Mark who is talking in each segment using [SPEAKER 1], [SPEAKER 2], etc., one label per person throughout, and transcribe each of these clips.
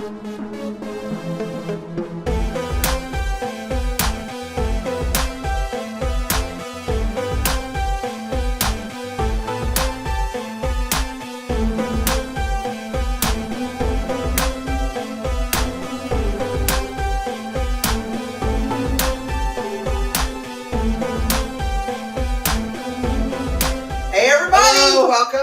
[SPEAKER 1] Welcome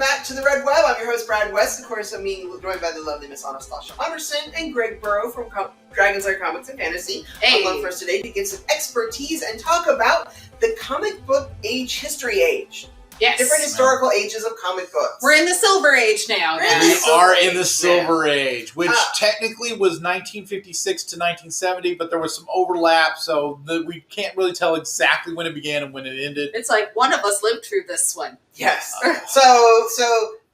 [SPEAKER 1] back to the Red Web. I'm your host, Brad West. Of course, I'm being joined by the lovely Miss Anastasia Anderson and Greg Burrow from Dragon's Lair Comics and Fantasy.
[SPEAKER 2] Hey.
[SPEAKER 1] I'm on for us today to give some expertise and talk about the comic book history age.
[SPEAKER 2] Yes.
[SPEAKER 1] Different historical ages of comic books.
[SPEAKER 2] We're in the Silver Age now.
[SPEAKER 3] We are in the Silver Age, which technically was 1956 to 1970, but there was some overlap, so we can't really tell exactly when it began and when it ended.
[SPEAKER 2] It's like one of us lived through this one.
[SPEAKER 1] Yes. So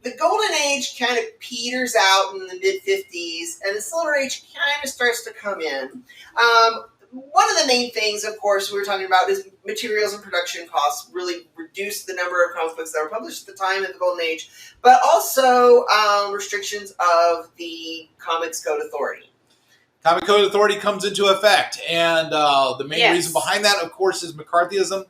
[SPEAKER 1] the Golden Age kind of peters out in the mid-50s, and the Silver Age kind of starts to come in. One of the main things, of course, we were talking about is materials and production costs really reduced the number of comic books that were published at the time in the Golden Age, but also restrictions of the Comics Code Authority.
[SPEAKER 3] Comic Code Authority comes into effect, and the main reason behind that, of course, is McCarthyism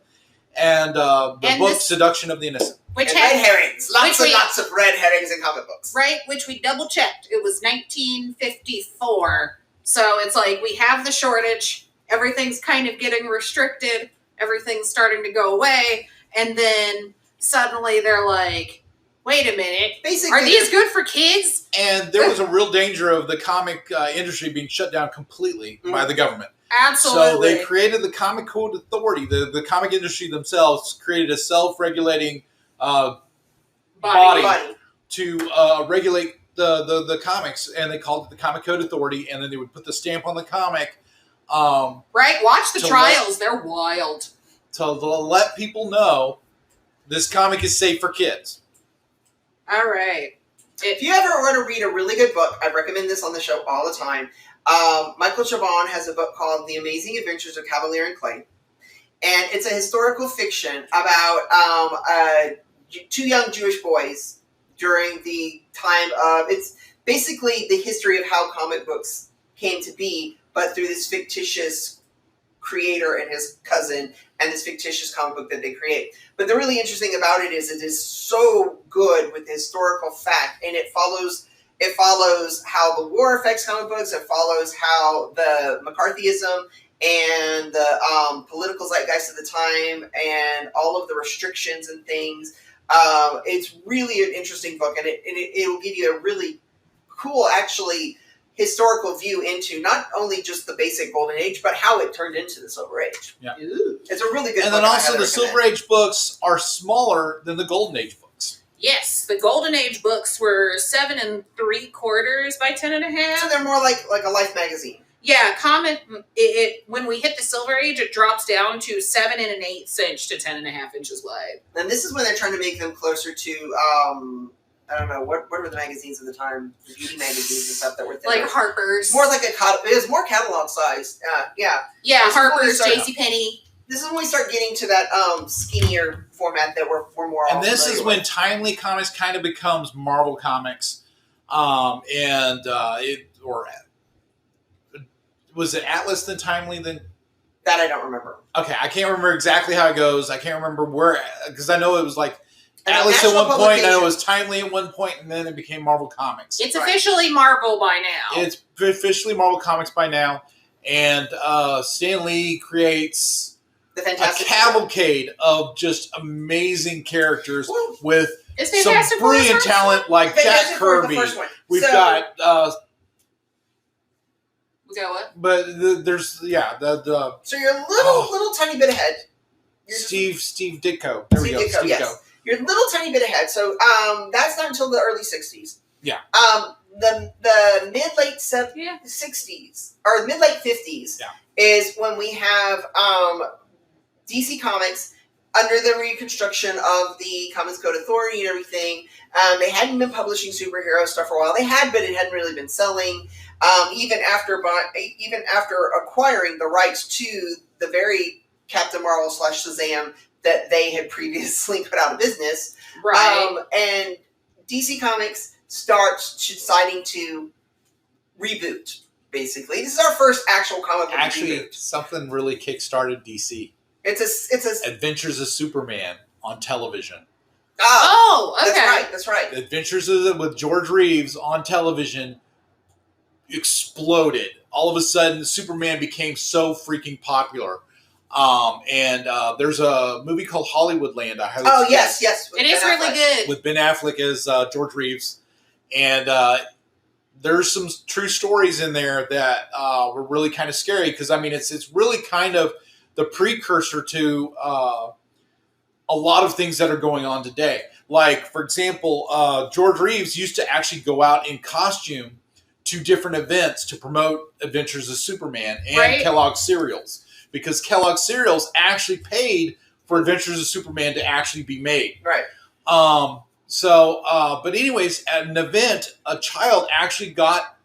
[SPEAKER 3] and the book Seduction of the Innocent.
[SPEAKER 1] Red herrings. Lots of red herrings in comic books.
[SPEAKER 2] Right, which we double-checked. It was 1954, so it's like we have the shortage. Everything's kind of getting restricted. Everything's starting to go away. And then suddenly they're like, wait a minute. Basically, are these good for kids?
[SPEAKER 3] And there was a real danger of the comic industry being shut down completely by the government.
[SPEAKER 2] Absolutely.
[SPEAKER 3] So they created the Comic Code Authority. The comic industry themselves created a self-regulating body to regulate the comics. And they called it the Comic Code Authority. And then they would put the stamp on the comic.
[SPEAKER 2] Right, watch the trials. They're wild.
[SPEAKER 3] To let people know this comic is safe for kids.
[SPEAKER 2] All right.
[SPEAKER 1] If you ever want to read a really good book, I recommend this on the show all the time. Michael Chabon has a book called The Amazing Adventures of Cavalier and Clay. And it's a historical fiction about two young Jewish boys during the time of... It's basically the history of how comic books came to be, but through this fictitious creator and his cousin and this fictitious comic book that they create. But the really interesting about it is so good with the historical fact, and it follows how the war affects comic books. It follows how the McCarthyism and the political zeitgeist of the time and all of the restrictions and things. It's really an interesting book, and it will give you a really cool, actually, historical view into not only just the basic Golden Age, but how it turned into the Silver Age.
[SPEAKER 3] Yeah.
[SPEAKER 1] It's a really good book.
[SPEAKER 3] And then also the Silver Age books are smaller than the Golden Age books.
[SPEAKER 2] Yes, the Golden Age books were 7 3/4 by 10 1/2.
[SPEAKER 1] So they're more like a Life magazine.
[SPEAKER 2] Yeah, when we hit the Silver Age, it drops down to 7 1/8 inch to 10 1/2 inches wide.
[SPEAKER 1] And this is when they're trying to make them closer to I don't know, what were the magazines of the time? The beauty magazines and stuff that were thinner.
[SPEAKER 2] Like Harper's.
[SPEAKER 1] More like it was more catalog size. Yeah,
[SPEAKER 2] Harper's, JCPenney.
[SPEAKER 1] This is when we start getting to that skinnier format that we're more.
[SPEAKER 3] And this is when Timely Comics kind of becomes Marvel Comics, was it Atlas then Timely then?
[SPEAKER 1] That I don't remember.
[SPEAKER 3] Okay, I can't remember exactly how it goes. I can't remember where, because I know it was like Atlas at one point, and I know it was Timely at one point, and then it became Marvel Comics.
[SPEAKER 2] It's officially Marvel by now.
[SPEAKER 3] It's officially Marvel Comics by now, and Stan Lee creates a cavalcade of just amazing characters with some brilliant talent like Jack Kirby. We've got...
[SPEAKER 2] what?
[SPEAKER 3] But there's
[SPEAKER 1] So you're a little tiny bit ahead.
[SPEAKER 3] Steve Ditko. There we go. Steve
[SPEAKER 1] Ditko. You're a little tiny bit ahead. So that's not until the early 60s.
[SPEAKER 3] Yeah.
[SPEAKER 1] The mid-late 60s, or mid-late 50s, is when we have DC Comics under the reconstruction of the Comics Code Authority and everything. They hadn't been publishing superhero stuff for a while. They had, but it hadn't really been selling. Even after acquiring the rights to the very Captain Marvel / Shazam that they had previously put out of business.
[SPEAKER 2] Right.
[SPEAKER 1] And DC Comics starts deciding to reboot. Basically, this is our first actual comic book reboot.
[SPEAKER 3] Something really kickstarted DC.
[SPEAKER 1] It's a
[SPEAKER 3] Adventures of Superman on television.
[SPEAKER 2] Oh, okay.
[SPEAKER 1] That's right.
[SPEAKER 3] Adventures with George Reeves on television exploded. All of a sudden, Superman became so freaking popular. And there's a movie called Hollywoodland. I highly suggest.
[SPEAKER 1] Yes.
[SPEAKER 2] It is really good.
[SPEAKER 3] With Ben Affleck as George Reeves. And there's some true stories in there that were really kind of scary because, I mean, it's really kind of the precursor to a lot of things that are going on today. Like, for example, George Reeves used to actually go out in costume to different events to promote Adventures of Superman and Kellogg's cereals, because Kellogg's cereals actually paid for Adventures of Superman to actually be made.
[SPEAKER 1] Right.
[SPEAKER 3] But anyways, at an event, a child actually got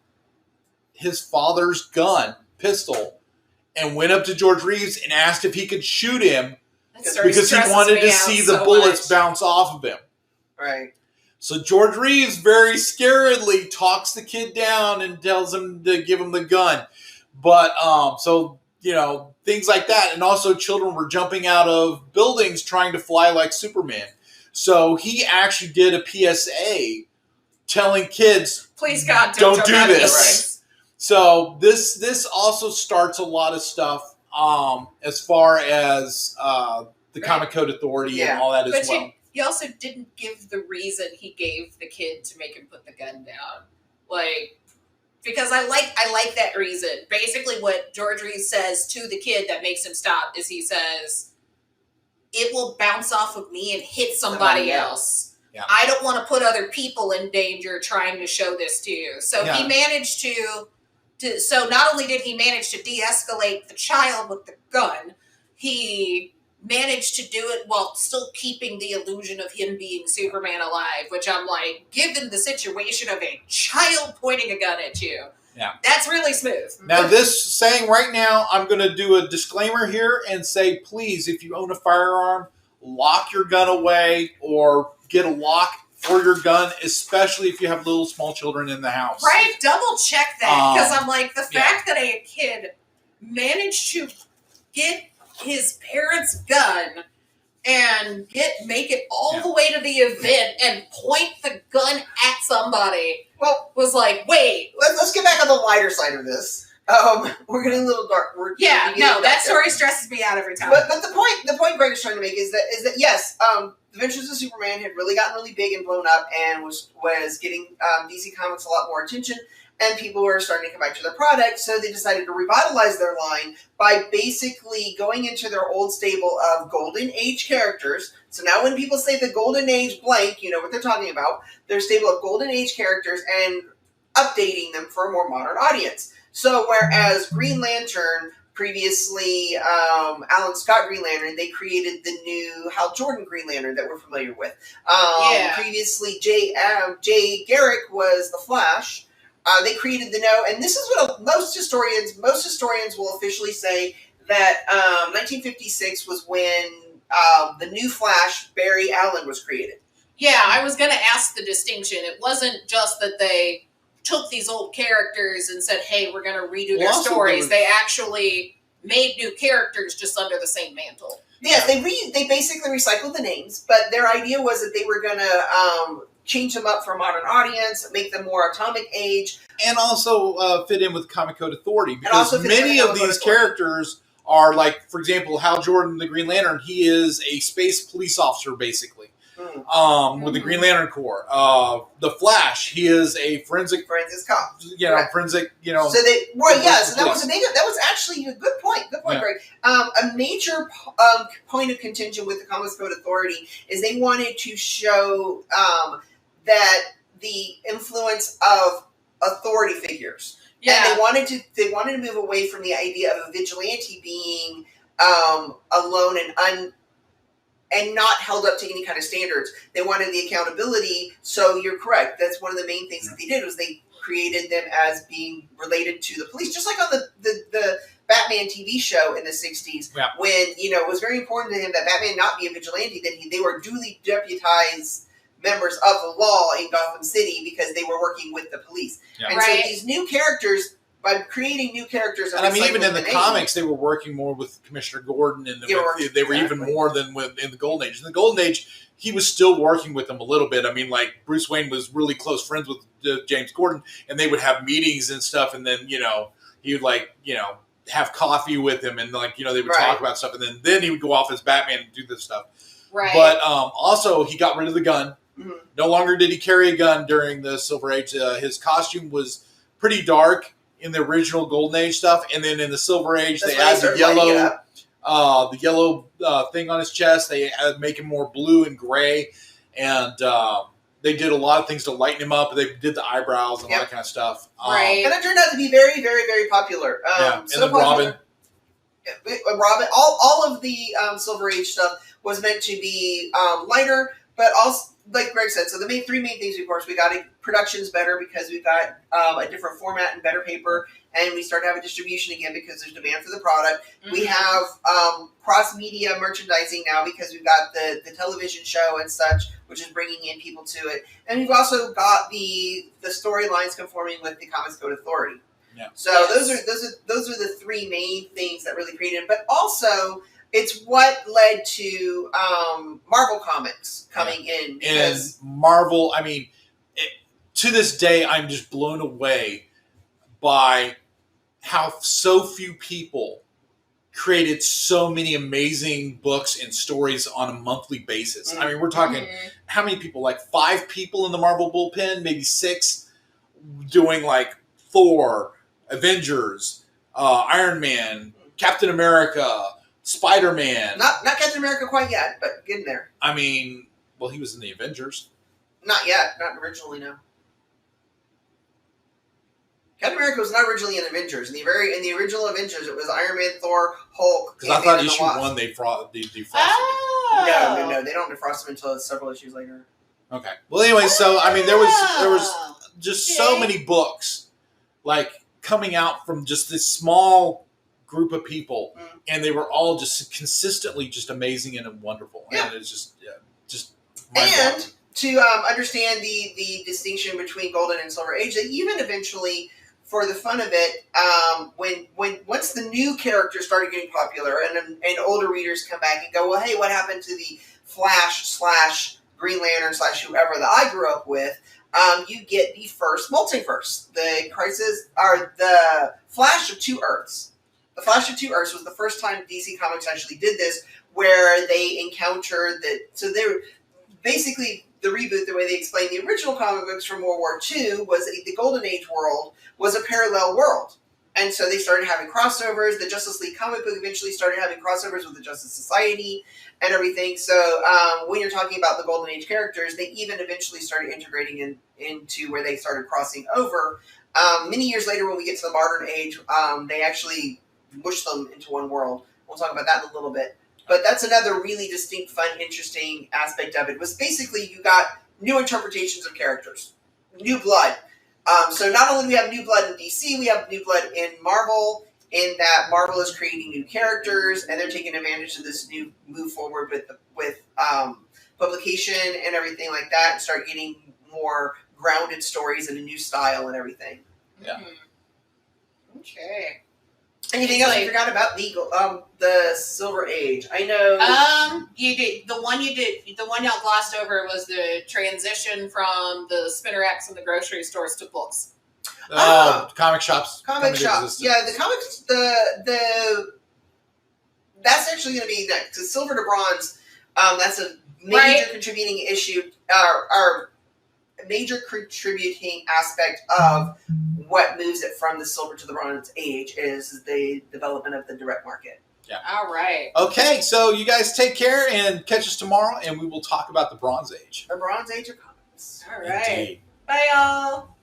[SPEAKER 3] his father's pistol, and went up to George Reeves and asked if he could shoot him because he wanted to see the bullets bounce off of him.
[SPEAKER 1] Right.
[SPEAKER 3] So George Reeves very scaredly talks the kid down and tells him to give him the gun. But things like that. And also children were jumping out of buildings trying to fly like Superman. So he actually did a PSA telling kids,
[SPEAKER 2] please God,
[SPEAKER 3] don't do this. So this also starts a lot of stuff as far as the Comic Code Authority and all that as well.
[SPEAKER 2] He also didn't give the reason he gave the kid to make him put the gun down. Because I like that reason. Basically what George Reeves says to the kid that makes him stop is he says, it will bounce off of me and hit somebody else.
[SPEAKER 3] Yeah.
[SPEAKER 2] I don't want to put other people in danger trying to show this to you. So he managed so not only did he manage to de-escalate the child with the gun, he managed to do it while still keeping the illusion of him being Superman alive, which I'm like, given the situation of a child pointing a gun at you, that's really smooth.
[SPEAKER 3] Now this saying right now, I'm going to do a disclaimer here and say, please, if you own a firearm, lock your gun away or get a lock for your gun, especially if you have little small children in the house.
[SPEAKER 2] Right? Double check that, because I'm like, the fact that a kid managed to get his parents' gun and make it all the way to the event and point the gun at somebody was like, wait.
[SPEAKER 1] Let's get back on the lighter side of this. We're getting a little dark.
[SPEAKER 2] That story stresses me out every time.
[SPEAKER 1] But the point Greg is trying to make is that yes, Adventures of Superman had really gotten really big and blown up and was getting DC Comics a lot more attention, and people were starting to come back to their product, so they decided to revitalize their line by basically going into their old stable of Golden Age characters. So now when people say the Golden Age blank, you know what they're talking about. Their stable of Golden Age characters and updating them for a more modern audience. So whereas Green Lantern, previously Alan Scott Green Lantern, they created the new Hal Jordan Green Lantern that we're familiar with. Previously Jay Garrick was the Flash. They created and this is what most historians will officially say, that 1956 was when the new Flash, Barry Allen, was created.
[SPEAKER 2] Yeah, I was going to ask the distinction. It wasn't just that they took these old characters and said, hey, we're going to redo their stories. They actually made new characters just under the same mantle.
[SPEAKER 1] Yeah, they basically recycled the names, but their idea was that they were going to change them up for a modern audience, make them more Atomic Age.
[SPEAKER 3] And also fit in with Comic Code Authority, because many of these characters are like, for example, Hal Jordan, the Green Lantern, he is a space police officer, basically. With the Green Lantern Corps. The Flash, he is a forensic
[SPEAKER 1] cop.
[SPEAKER 3] Forensic,
[SPEAKER 1] So that was actually a good point. Good point, Greg. A major point of contention with the Comics Code Authority is they wanted to show that the influence of authority figures. Yeah. And they wanted to move away from the idea of a vigilante being alone and not held up to any kind of standards. They wanted the accountability. So you're correct. That's one of the main things that they did, was they created them as being related to the police, just like on the Batman TV show in the 60s, when it was very important to him that Batman not be a vigilante, that they were duly deputized members of the law in Gotham City because they were working with the police. Yeah. And so these new characters, by creating new characters,
[SPEAKER 3] and I mean, even in the comics, they were working more with Commissioner Gordon, and they were even more than in the Golden Age. In the Golden Age, he was still working with them a little bit. I mean, like Bruce Wayne was really close friends with James Gordon, and they would have meetings and stuff, and then he would have coffee with him, and they would talk about stuff, and then he would go off as Batman and do this stuff.
[SPEAKER 2] Right.
[SPEAKER 3] But also, he got rid of the gun. Mm-hmm. No longer did he carry a gun during the Silver Age. His costume was pretty dark in the original Golden Age stuff, and then in the Silver Age, they add the yellow thing on his chest. They make him more blue and gray, and they did a lot of things to lighten him up. They did the eyebrows and all that kind of stuff.
[SPEAKER 2] Right.
[SPEAKER 1] And it turned out to be very, very, very popular.
[SPEAKER 3] And then Robin.
[SPEAKER 1] Robin, all of the Silver Age stuff was meant to be lighter, but also, like Greg said, so the three main things, of course, we got production's better because we've got a different format and better paper, and we start to have a distribution again because there's demand for the product. Mm-hmm. We have cross-media merchandising now because we've got the television show and such, which is bringing in people to it. And we've also got the storylines conforming with the Comics Code Authority.
[SPEAKER 3] Yeah.
[SPEAKER 1] So those are the three main things that really created it. But also, it's what led to Marvel Comics coming in. Because
[SPEAKER 3] and Marvel, I mean, to this day, I'm just blown away by how so few people created so many amazing books and stories on a monthly basis. Mm-hmm. I mean, we're talking how many people? Like 5 people in the Marvel bullpen, maybe 6, doing like Thor, Avengers, Iron Man, Captain America, Spider-Man.
[SPEAKER 1] Not Captain America quite yet, but getting there.
[SPEAKER 3] I mean, well, he was in the Avengers.
[SPEAKER 1] Not yet. Not originally, no. Captain America was not originally in Avengers. In the original Avengers, it was Iron Man, Thor, Hulk.
[SPEAKER 3] Because I thought issue 1 they defrosted him.
[SPEAKER 1] No, they don't defrost him until several issues later.
[SPEAKER 3] Okay. Well, anyway, so I mean, there was just so many books like coming out from just this small group of people, and they were all just consistently just amazing and wonderful. Yeah. And it's just
[SPEAKER 1] and to understand the distinction between Golden and Silver Age, they even eventually, for the fun of it, once the new characters started getting popular and older readers come back and go, well, hey, what happened to the Flash / Green Lantern / whoever that I grew up with? You get the first multiverse, the Flash of Two Earths. The Flash of Two Earths was the first time DC Comics actually did this, where they encountered that. So they were basically the reboot. The way they explained the original comic books from World War II was the Golden Age world was a parallel world, and so they started having crossovers. The Justice League comic book eventually started having crossovers with the Justice Society and everything. So when you're talking about the Golden Age characters, they even eventually started integrating into where they started crossing over. Many years later, when we get to the modern age, they actually mush them into one world. We'll talk about that in a little bit. But that's another really distinct, fun, interesting aspect of it. Was basically you got new interpretations of characters, new blood. So not only do we have new blood in DC, we have new blood in Marvel. In that Marvel is creating new characters, and they're taking advantage of this new move forward with publication and everything like that, and start getting more grounded stories in a new style and everything.
[SPEAKER 3] Yeah.
[SPEAKER 2] Okay.
[SPEAKER 1] Anything else you forgot about the Silver Age? I know.
[SPEAKER 2] You did the one y'all glossed over was the transition from the Spinnerets and the grocery stores to books.
[SPEAKER 3] Comic shops.
[SPEAKER 1] Comic shops. Yeah, the comics. That's actually going to be next. To Silver to Bronze. That's a major contributing issue. Our major contributing aspect of what moves it from the Silver to the Bronze Age is the development of the direct market.
[SPEAKER 3] Yeah.
[SPEAKER 2] All right.
[SPEAKER 3] Okay, so you guys take care and catch us tomorrow, and we will talk about the Bronze Age.
[SPEAKER 1] The Bronze Age of comics.
[SPEAKER 2] All right.
[SPEAKER 3] Indeed.
[SPEAKER 2] Bye, y'all.